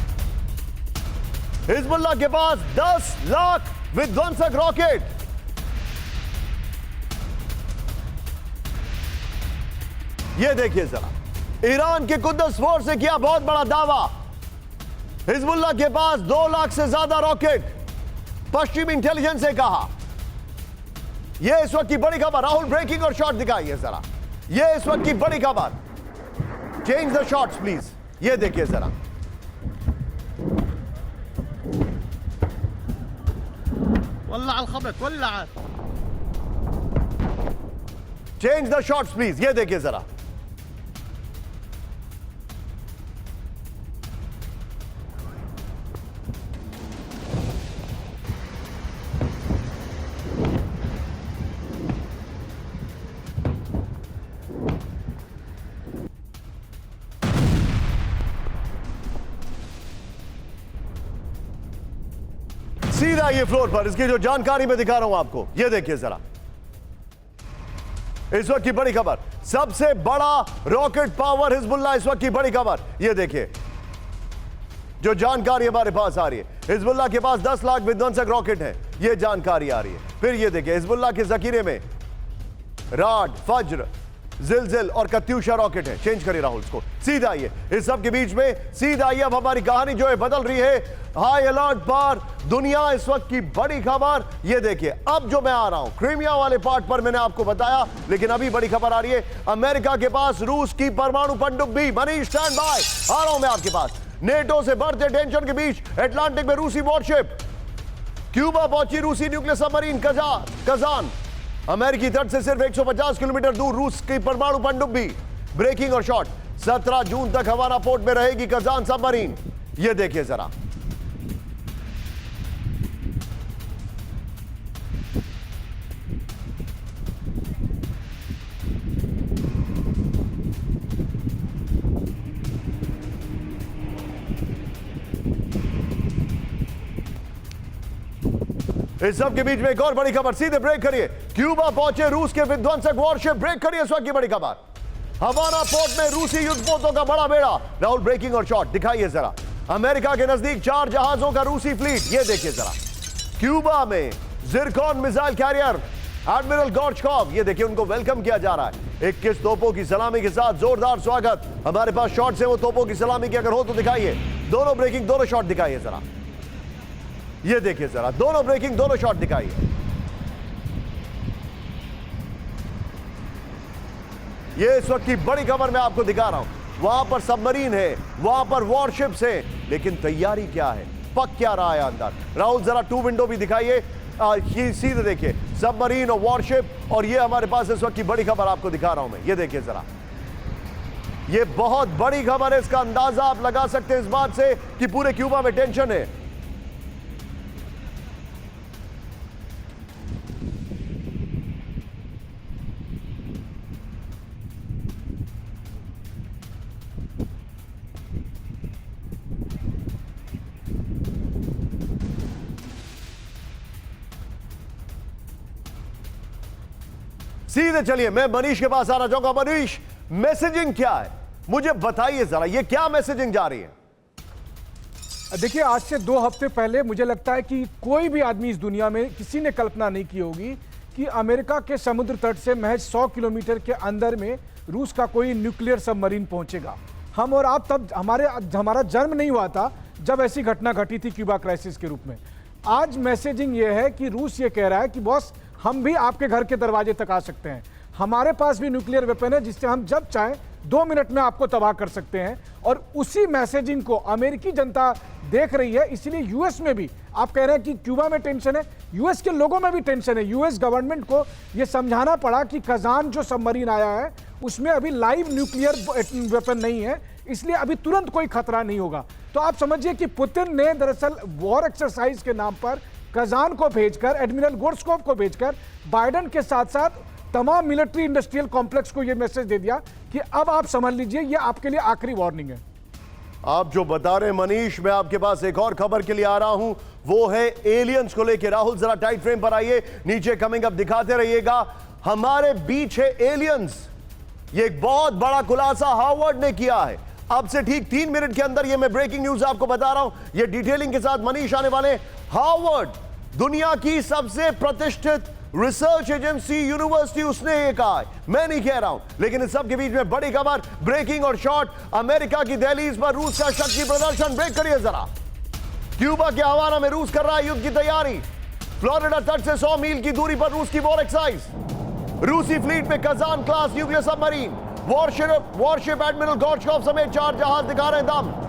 हिजबुल्लाह के पास 10 लाख विध्वंसक रॉकेट, ये देखिए जरा। ईरान के कुद्दस फोर्स से किया बहुत बड़ा दावा, हिजबुल्लाह के पास 2 लाख से ज्यादा रॉकेट, पश्चिमी इंटेलिजेंस ने कहा। यह इस वक्त की बड़ी खबर राहुल, ब्रेकिंग और शॉट दिखाइए जरा, यह इस वक्त की बड़ी खबर। चेंज द शॉट्स प्लीज, ये देखिए जरा। चेंज द शॉट्स प्लीज, ये देखिए जरा। सीधा ये फ्लोर पर, इसकी जो जानकारी मैं दिखा रहा हूं आपको, ये देखिए जरा। इस वक्त की बड़ी खबर, सबसे बड़ा रॉकेट पावर हिजबुल्लाह, इस वक्त की बड़ी खबर, ये देखिए जो जानकारी हमारे पास आ रही है। हिजबुल्लाह के पास 10 लाख विध्वंसक रॉकेट हैं, ये जानकारी आ रही है। फिर ये देखिए, हिजबुल्लाह के जखीरे में राड, फज्र, जिलजिल और कत्यूशा रॉकेट है। चेंज करिए राहुल इसको, सीधा आइए। इस सब के बीच में सीधा आइए, अब हमारी कहानी जो है बदल रही है। हाई अलर्ट पर दुनिया, इस वक्त की बड़ी खबर, ये देखिए। अब जो मैं आ रहा हूं क्रीमिया वाले पार्ट पर, मैंने आपको बताया, लेकिन अभी बड़ी खबर आ रही है। अमेरिका के पास रूस की परमाणु पनडुब्बी, मनीष स्टैंड बाय, आ रहा हूं मैं आपके पास। नेटो से बढ़ते टेंशन के बीच अटलांटिक में रूसी वॉरशिप, क्यूबा पहुंची रूसी न्यूक्लियर सबमरीन कजान, अमेरिकी तट से सिर्फ 150 किलोमीटर दूर रूस की परमाणु पनडुब्बी। ब्रेकिंग और शॉट, 17 जून तक हवाना पोर्ट में रहेगी कजान सबमरीन, ये देखिए जरा। इस सब के बीच में एक और बड़ी खबर, सीधे ब्रेक करिए। क्यूबा पहुंचे रूस के विध्वंसक वॉरशिप, ब्रेक करिए इस वक्त की बड़ी खबर। हवाना पोर्ट में रूसी युद्धपोतों का बड़ा बेड़ा। राहुल ब्रेकिंग और शॉट दिखाइए जरा। अमेरिका के नजदीक 4 जहाजों का रूसी फ्लीट, ये देखिए जरा। क्यूबा में जिरकॉन मिसाइल कैरियर एडमिरल गॉर्चकॉव, ये देखिए उनको वेलकम किया जा रहा है 21 तोपों की सलामी के साथ। जोरदार स्वागत। हमारे पास शॉट्स है वो तोपों की सलामी की, अगर हो तो दिखाइए। दोनों ब्रेकिंग, दोनों शॉट दिखाइए जरा। ये देखिए जरा, दोनों ब्रेकिंग, दोनों शॉट दिखाइए। ये इस वक्त की बड़ी खबर मैं आपको दिखा रहा हूं। वहां पर सबमरीन है, वहां पर वॉरशिप्स है, लेकिन तैयारी क्या है, पक क्या रहा है अंदर। राहुल जरा 2 विंडो भी दिखाइए। सीधे देखिए सबमरीन और वॉरशिप, और ये हमारे पास इस वक्त की बड़ी खबर आपको दिखा रहा हूं मैं। ये देखिए जरा, ये बहुत बड़ी खबर है। इसका अंदाजा आप लगा सकते हैं इस बात से कि पूरे क्यूबा में टेंशन है। सीधे चलिए, मैं मनीष के पास आना चाहूंगा। मनीष, मैसेजिंग क्या है, मुझे बताइए जरा, ये क्या मैसेजिंग जा रही है? देखिए, आज से 2 हफ्ते पहले मुझे लगता है कि कोई भी आदमी इस दुनिया में किसी ने कल्पना नहीं की होगी कि अमेरिका के समुद्र तट से महज 100 किलोमीटर के अंदर में रूस का कोई न्यूक्लियर सबमरीन पहुंचेगा। हम और आप तब हमारा जन्म नहीं हुआ था जब ऐसी घटना घटी थी क्यूबा क्राइसिस के रूप में। आज मैसेजिंग यह है कि रूस ये कह रहा है कि बॉस, हम भी आपके घर के दरवाजे तक आ सकते हैं, हमारे पास भी न्यूक्लियर वेपन है जिससे हम जब चाहें 2 मिनट में आपको तबाह कर सकते हैं। और उसी मैसेजिंग को अमेरिकी जनता देख रही है। इसलिए यूएस में भी, आप कह रहे हैं कि क्यूबा में टेंशन है, यूएस के लोगों में भी टेंशन है। यूएस गवर्नमेंट को यह समझाना पड़ा कि कजान जो सबमरीन आया है उसमें अभी लाइव न्यूक्लियर वेपन नहीं है, इसलिए अभी तुरंत कोई खतरा नहीं होगा। तो आप समझिए कि पुतिन ने दरअसल वॉर एक्सरसाइज के नाम पर कजान को भेजकर, एडमिरल गोर्चकॉव को भेजकर, बाइडेन के साथ साथ तमाम मिलिट्री इंडस्ट्रियल कॉम्प्लेक्स को यह मैसेज दे दिया कि अब आप समझ लीजिए ये आपके लिए आखिरी वार्निंग है। आप जो बता रहे हैं मनीष, मैं आपके पास एक और खबर के लिए आ रहा हूं, वो है एलियंस को लेकर। राहुल जरा टाइट फ्रेम पर आइए, नीचे कमिंग अप दिखाते रहिएगा। हमारे बीच है एलियंस। ये एक बहुत बड़ा खुलासा हार्वर्ड ने किया है। अब से ठीक 3 मिनट के अंदर ये मैं ब्रेकिंग न्यूज आपको बता रहा हूं, ये डिटेलिंग के साथ मनीष आने वाले। हार्वर्ड, दुनिया की सबसे प्रतिष्ठित रिसर्च एजेंसी, यूनिवर्सिटी, उसने ये कहा है, मैं नहीं कह रहा हूं। लेकिन इस सब के बीच में बड़ी खबर, ब्रेकिंग और शॉट। अमेरिका की दहलीज पर रूस का शक्ति प्रदर्शन, ब्रेक करिए जरा। क्यूबा के हवाना में रूस कर रहा है युद्ध की तैयारी। फ्लोरिडा तट से 100 मील की दूरी पर रूस की वॉर एक्सरसाइज। रूसी फ्लीट में Kazan class nuclear submarine, warship admiral Gorshkov समेत 4 जहाज दिखा रहे हैं दम।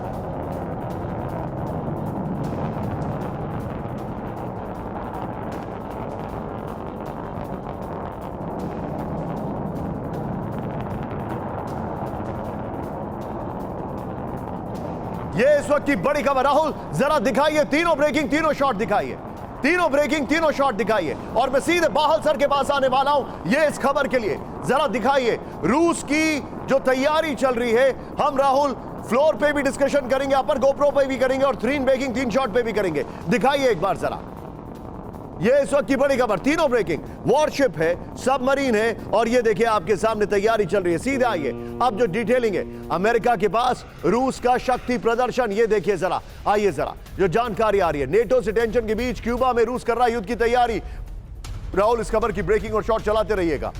ये इस वक्त की बड़ी खबर। राहुल जरा दिखाइए, तीनों ब्रेकिंग, तीनों शॉट दिखाइए। तीनों ब्रेकिंग, तीनों शॉट दिखाइए। और मैं सीधे बाहल सर के पास आने वाला हूं ये इस खबर के लिए। जरा दिखाइए रूस की जो तैयारी चल रही है। हम राहुल फ्लोर पे भी डिस्कशन करेंगे, अपर गोप्रो पे भी करेंगे, और 3 ब्रेकिंग 3 शॉट पे भी करेंगे। दिखाइए एक बार जरा, ये इस वक्त की बड़ी खबर। तीनों ब्रेकिंग, वॉरशिप है, सबमरीन है, और ये देखिए आपके सामने तैयारी चल रही है। सीधे आइए, अब जो डिटेलिंग है अमेरिका के पास रूस का शक्ति प्रदर्शन, ये देखिए जरा। आइए जरा, जो जानकारी आ रही है, नेटो से टेंशन के बीच क्यूबा में रूस कर रहा है युद्ध की तैयारी। राहुल इस खबर की ब्रेकिंग और शॉट चलाते रहिएगा।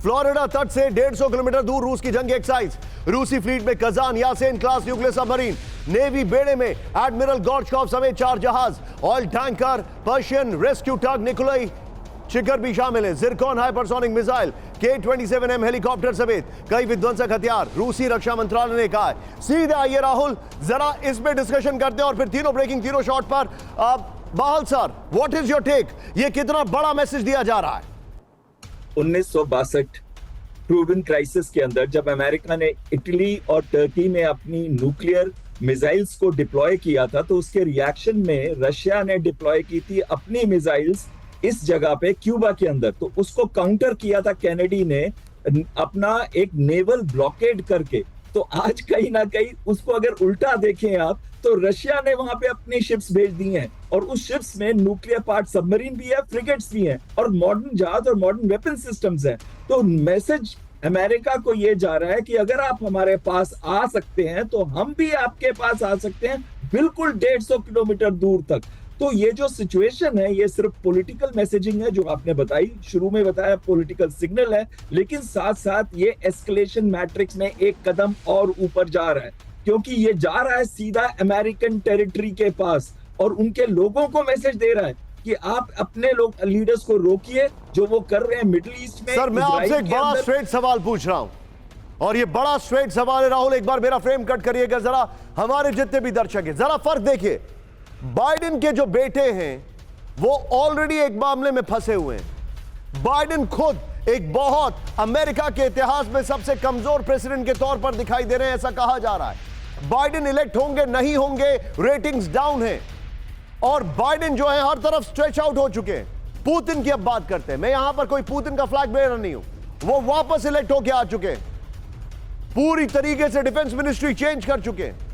फ्लोरिडा तट से 150 किलोमीटर दूर रूस की जंगी एक्सरसाइज। रूसी फ्लीट में Kazan Yasen class nuclear submarine, navy बेड़े में एडमिरल गॉर्चकॉव समेत 4 जहाज, oil tanker, Persian rescue tug Nikolai Chiker भी शामिल है, Zircon hypersonic missile, K-27M helicopter समेत कई विध्वंसक हथियार, रूसी रक्षा मंत्रालय ने कहा है। सीधे आइए राहुल, जरा इस पे डिस्कशन करते हैं, और फिर तीनों ब्रेकिंग, तीनों शॉट पर। Bahal sir, what is your take? ये कितना बड़ा मैसेज दिया जा रहा है? 1962 प्रूवन क्राइसिस के अंदर जब अमेरिका ने इटली और टर्की में अपनी न्यूक्लियर मिसाइल्स को डिप्लॉय किया था, तो उसके रिएक्शन में रशिया ने डिप्लॉय की थी अपनी मिसाइल्स इस जगह पे क्यूबा के अंदर। तो उसको काउंटर किया था केनेडी ने अपना एक नेवल ब्लॉकेड करके, तो आज कहीं ना कहीं उसको अगर उल्टा देखें आप, तो रशिया ने वहां पे अपनी शिप्स भेज दी हैं और उस शिप्स में न्यूक्लियर पार्ट सबमरीन भी है, फ्रिगेट्स भी हैं और मॉडर्न जहाज और मॉडर्न वेपन सिस्टम्स हैं। तो मैसेज अमेरिका को ये जा रहा है कि अगर आप हमारे पास आ सकते हैं तो हम भी आपके पास आ सकते हैं, बिल्कुल 150 किलोमीटर दूर तक। तो ये जो सिचुएशन है ये सिर्फ पॉलिटिकल मैसेजिंग है, जो आपने बताई, शुरू में बताया पॉलिटिकल सिग्नल है, लेकिन साथ साथ ये एस्केलेशन मैट्रिक्स में एक कदम और ऊपर जा रहा है, क्योंकि ये जा रहा है सीधा अमेरिकन टेरिटरी के पास और उनके लोगों को मैसेज दे रहा है कि आप अपने लोग लीडर्स को रोकिए जो वो कर रहे हैं मिडिल ईस्ट में। सर मैं आपसे एक बड़ा स्ट्रेट सवाल पूछ रहा हूं और ये बड़ा स्ट्रेट सवाल है राहुल, एक बार मेरा फ्रेम कट करिएगा जरा, हमारे जितने भी दर्शक हैं जरा फर्क देखिए। बाइडेन के जो बेटे हैं वो ऑलरेडी एक मामले में फंसे हुए हैं। बाइडेन खुद एक बहुत अमेरिका के इतिहास में सबसे कमजोर प्रेसिडेंट के तौर पर दिखाई दे रहे हैं, ऐसा कहा जा रहा है। बाइडेन इलेक्ट होंगे नहीं होंगे, रेटिंग्स डाउन है और बाइडेन जो है हर तरफ स्ट्रेच आउट हो चुके हैं। पुतिन की अब बात करते हैं, मैं यहां पर कोई पुतिन का फ्लैग बेरर नहीं हूं, वो वापस इलेक्ट होके आ चुके हैं, पूरी तरीके से डिफेंस मिनिस्ट्री चेंज कर चुके हैं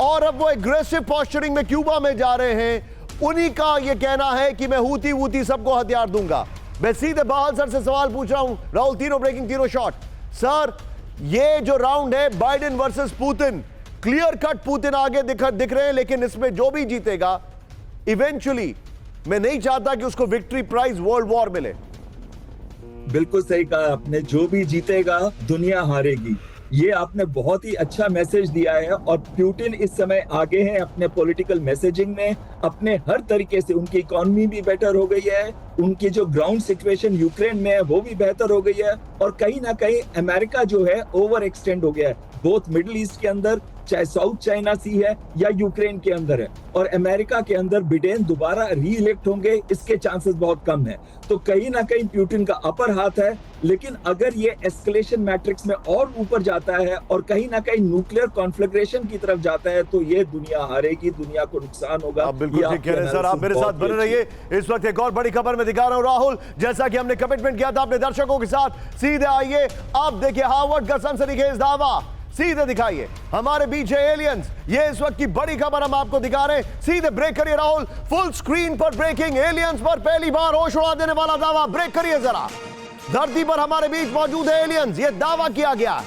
और अब वो एग्रेसिव पोस्चरिंग में क्यूबा में जा रहे हैं। उन्हीं का ये कहना है कि मैं हूती वूती सबको हथियार दूंगा। मैं सीधे बहाल सर से सवाल पूछ रहा हूं, राहुल तीनों ब्रेकिंग तीनों शॉट। सर ये जो राउंड है Biden versus Putin, clear cut Putin आगे दिख रहे हैं, लेकिन इसमें जो भी जीतेगा इवेंचुअली मैं नहीं चाहता कि उसको विक्ट्री प्राइज वर्ल्ड वॉर मिले। बिल्कुल सही कहा आपने, जो भी जीतेगा दुनिया हारेगी, ये आपने बहुत ही अच्छा मैसेज दिया है। और पुतिन इस समय आगे हैं अपने पॉलिटिकल मैसेजिंग में, अपने हर तरीके से। उनकी इकोनॉमी भी बेटर हो गई है, उनकी जो ग्राउंड सिचुएशन यूक्रेन में है वो भी बेहतर हो गई है और कहीं ना कहीं अमेरिका जो है ओवर एक्सटेंड हो गया है, बोथ मिडिल ईस्ट के अंदर, चाहे साउथ चाइना सी है या यूक्रेन के अंदर है। और अमेरिका के अंदर बिडेन दोबारा री इलेक्ट होंगे इसके चांसेस बहुत कम है। तो कहीं ना कहीं पुतिन का अपर हाथ है, लेकिन अगर ये एस्केलेशन मैट्रिक्स में और ऊपर जाता है और कहीं ना कहीं न्यूक्लियर कॉन्फ्लिग्रेशन की तरफ जाता है तो ये दुनिया हारेगी, दुनिया को नुकसान होगा। आप बिल्कुल ठीक कह रहे हैं सर, आप मेरे साथ बने रहिए। इस वक्त एक और बड़ी खबर में दिखा रहा हूं राहुल, जैसा कि हमने कमिटमेंट किया था अपने दर्शकों के साथ, सीधे आइए आप देखिए हार्वर्ड का सनसनीखेज दावा, सीधे दिखाइए हमारे बीच है एलियंस। ये इस वक्त की बड़ी खबर हम आपको दिखा रहे हैं, सीधे ब्रेक करिए राहुल, फुल स्क्रीन पर ब्रेकिंग, एलियंस पर पहली बार होश उड़ा देने वाला दावा, ब्रेक करिए जरा। धरती पर हमारे बीच मौजूद है एलियंस, ये दावा किया गया है,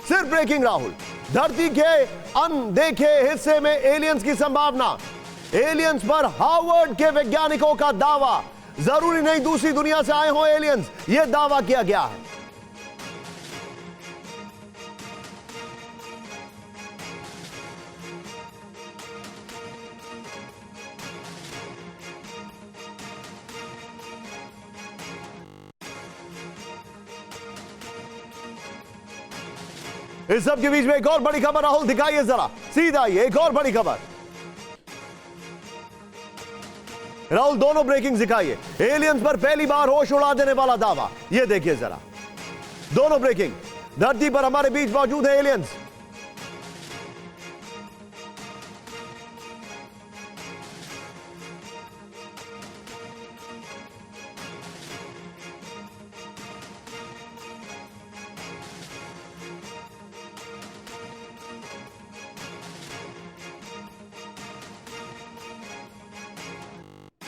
सिर्फ ब्रेकिंग राहुल। धरती के अनदेखे हिस्से में एलियंस की संभावना, एलियंस पर हार्वर्ड के वैज्ञानिकों का दावा, जरूरी नहीं दूसरी दुनिया से आए हो एलियंस, यह दावा किया गया है। इस सब के बीच में एक और बड़ी खबर राहुल दिखाइए जरा, सीधा आइए, एक और बड़ी खबर राहुल, दोनों ब्रेकिंग दिखाइए। एलियंस पर पहली बार होश उड़ा देने वाला दावा, ये देखिए जरा, दोनों ब्रेकिंग। धरती पर हमारे बीच मौजूद है एलियंस।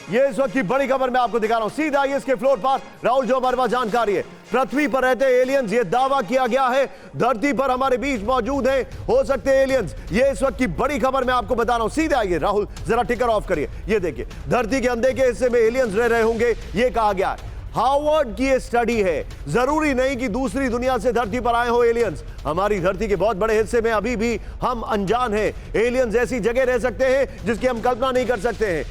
ये इस वक्त की बड़ी खबर मैं आपको दिखा रहा हूं, सीधा आइए इसके फ्लोर पर राहुल, जो हमारे पास जानकारी है, पृथ्वी पर रहते एलियंस, ये दावा किया गया है धरती पर हमारे बीच मौजूद है, हो सकते हैं एलियंस। ये इस वक्त की बड़ी खबर मैं आपको बता रहा हूं, सीधे आइए राहुल, जरा टिकर ऑफ करिए, ये देखिए धरती के अनदेखे हिस्से में एलियंस रह रहे होंगे, ये कहा गया है। हार्वर्ड की ये स्टडी है, जरूरी नहीं कि दूसरी दुनिया से धरती पर आए हो एलियंस, हमारी धरती के बहुत बड़े हिस्से में अभी भी हम अनजान हैं। एलियंस ऐसी जगह रह सकते हैं जिसकी हम कल्पना नहीं कर सकते हैं।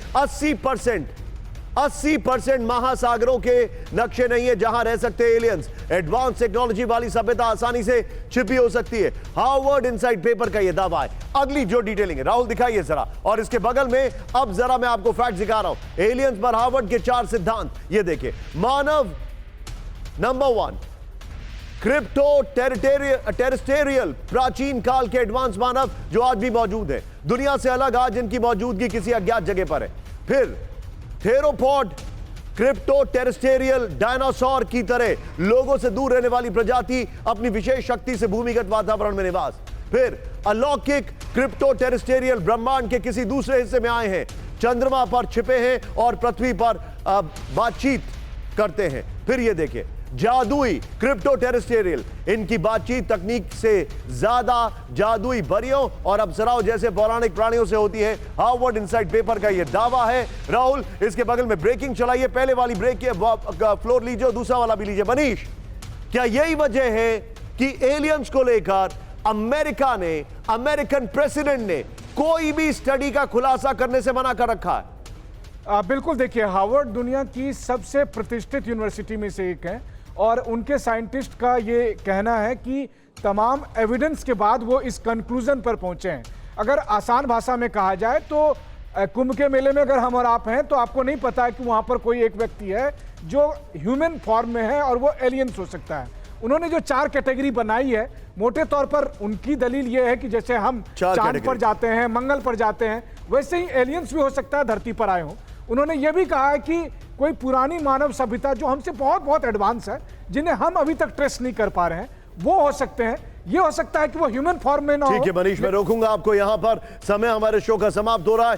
80% महासागरों के नक्शे नहीं है जहां रह सकते हैं एलियंस। एडवांस टेक्नोलॉजी वाली सभ्यता आसानी से छिपी हो सकती है, हार्वर्ड इनसाइड पेपर का यह दावा है। अगली जो डिटेलिंग है राहुल दिखाइए जरा, और इसके बगल में अब जरा मैं आपको फैक्ट दिखा रहा हूं एलियंस पर हार्वर्ड के 4 सिद्धांत, ये देखिए। मानव नंबर 1, क्रिप्टो टेरेस्टेरियल, प्राचीन काल के एडवांस मानव जो आज भी मौजूद है, दुनिया से अलग आज इनकी मौजूदगी किसी अज्ञात जगह पर है। फिर थेरोपॉड, क्रिप्टो टेरेस्टेरियल डायनासोर की तरह लोगों से दूर रहने वाली प्रजाति, अपनी विशेष शक्ति से भूमिगत वातावरण में निवास। फिर अलौकिक क्रिप्टो टेरेस्टेरियल ब्रह्मांड के किसी दूसरे हिस्से में आए हैं, चंद्रमा पर छिपे हैं और पृथ्वी पर बातचीत करते हैं। फिर ये देखिए, जादुई क्रिप्टो टेरेस्टेरियल, इनकी बातचीत तकनीक से ज्यादा जादुई परियों और अप्सराओं जैसे पौराणिक प्राणियों से होती है। हार्वर्ड इनसाइड पेपर का यह दावा है। राहुल, इसके बगल में ब्रेकिंग चलाइए, पहले वाली ब्रेक के फ्लोर लीजिए, दूसरा वाला भी लीजिए। मनीष, क्या यही वजह है कि एलियंस को लेकर अमेरिका ने, अमेरिकन प्रेसिडेंट ने कोई भी स्टडी का खुलासा करने से मना कर रखा है? बिल्कुल, देखिए, हार्वर्ड दुनिया की सबसे प्रतिष्ठित यूनिवर्सिटी में से एक है और उनके साइंटिस्ट का ये कहना है कि तमाम एविडेंस के बाद वो इस कंक्लूजन पर पहुंचे हैं। अगर आसान भाषा में कहा जाए तो कुंभ के मेले में अगर हम और आप हैं तो आपको नहीं पता है कि वहां पर कोई एक व्यक्ति है जो ह्यूमन फॉर्म में है और वो एलियंस हो सकता है। उन्होंने जो 4 कैटेगरी बनाई है, मोटे तौर पर उनकी दलील ये है कि जैसे हम चांद पर जाते हैं, मंगल पर जाते हैं, वैसे ही एलियंस भी हो सकता है धरती पर आए हों। उन्होंने ये भी कहा है कि कोई पुरानी मानव सभ्यता जो हमसे बहुत बहुत एडवांस है, जिन्हें हम अभी तक ट्रेस नहीं कर पा रहे हैं, वो हो सकते हैं। ये हो सकता है कि वो ह्यूमन फॉर्म में ना हो। ठीक है मनीष, मैं रोकूंगा आपको यहां पर, समय हमारे शो का समाप्त हो रहा है।